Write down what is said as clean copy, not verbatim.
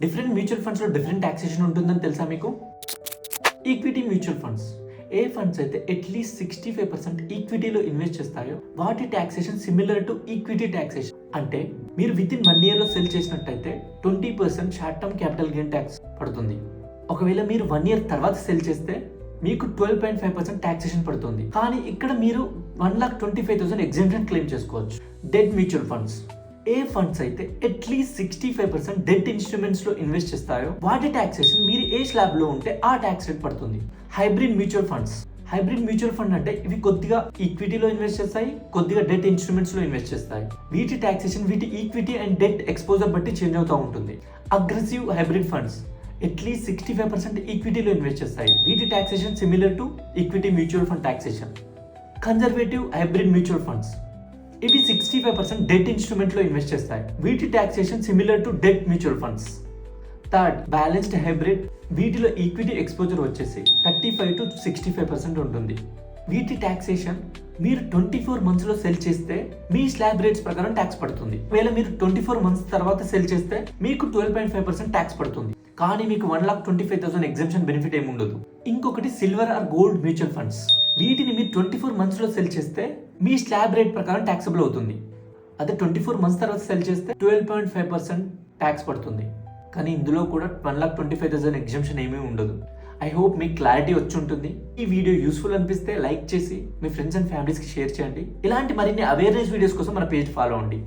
Different mutual ఫండ్స్లో different taxation ఉంటుందని తెలుసా మీకు? ఈక్విటీ మ్యూచువల్ ఫండ్స్, ఏ ఫండ్స్ అయితే అట్లీస్ట్ 65% ఈక్విటీలో ఇన్వెస్ట్ చేస్తాయో వాటి taxation similar to equity taxation. అంటే మీరు విత్ ఇన్ 1 yearలో సెల్ చేసినట్టయితే 20% short term capital gain tax పడుతుంది. ఒకవేళ మీరు 1 year తర్వాత సెల్ చేస్తే మీకు 12.5% ట్యాక్సేషన్ పడుతుంది. కానీ ఇక్కడ మీరు 1,25,000 ఎగ్జెంప్షన్ క్లెయిమ్ చేసుకోవచ్చు. డెట్ మ్యూచువల్ ఫండ్స్, ఏ ఫండ్స్ అయితే అట్లీస్ట్ 65% డెట్ ఇన్స్ట్రుమెంట్స్ లో ఇన్వెస్ట్ చేస్తాయో వాటి ట్యాక్సేషన్ మీరు ఏ స్లాబ్ లో ఉంటే ఆ ట్యాక్స్ రేట్ పడుతుంది. Hybrid mutual funds, hybrid mutual fund అంటే ఇవి కొద్దిగా ఈక్విటీలో ఇన్వెస్ట్ చేస్తాయి, కొద్దిగా డెట్ ఇన్స్ట్రుమెంట్స్ లో ఇన్వెస్ట్ చేస్తాయి. వీటి ట్యాక్సేషన్ వీటి ఈక్విటీ అండ్ డెట్ ఎక్స్పోజర్ బట్టి చేంజ్ అవుతూ ఉంటుంది. అగ్రెసివ్ హైబ్రిడ్ ఫండ్స్ అట్లీస్ట్ 65% ఈక్విటీలో ఇన్వెస్ట్ చేస్తాయి. వీటి taxation similar to equity mutual fund taxation. Conservative hybrid mutual funds, ఇవి 65% డెట్ ఇన్స్ట్రుమెంట్ లో ఇన్వెస్ట్ చేస్తాయి. వీటి taxation similar to debt mutual funds. Third, balanced hybrid, వీటిలో ఈక్విటీ ఎక్స్పోజర్ వచ్చేసి 35 to 65% ఉంటుంది. వీటి ట్యాక్సేషన్ మీరు 24 months లో సెల్ చేస్తే మీ స్లాబ్ రేట్స్ ప్రకారం ట్యాక్స్ పడుతుంది. ఒకవేళ మీరు 24 months తర్వాత సెల్ చేస్తే మీకు 12.5% ట్యాక్స్ పడుతుంది. కానీ మీకు 1,25,000 ఎగ్జెంప్షన్ బెనిఫిట్ ఏమి ఉండదు. ఇంకొకటి silver or gold mutual funds, వీటిని మీరు 24 months లో సెల్ చేస్తే మీ స్లాబ్ రేట్ ప్రకారం ట్యాక్సబుల్ అవుతుంది. అదే 24 months తర్వాత సెల్ చేస్తే 12.5% ట్యాక్స్ పడుతుంది. కానీ ఇందులో కూడా 1,25,000 ఎగ్జెంప్షన్ ఏమీ ఉండదు. ఐ హోప్ మీకు క్లారిటీ వచ్చి ఉంటుంది. ఈ వీడియో యూస్ఫుల్ అనిపిస్తే లైక్ చేసి మీ ఫ్రెండ్స్ అండ్ ఫ్యామిలీస్కి షేర్ చేయండి. ఇలాంటి మరిన్ని అవేర్నెస్ వీడియోస్ కోసం మన పేజ్ ఫాలో అవ్వండి.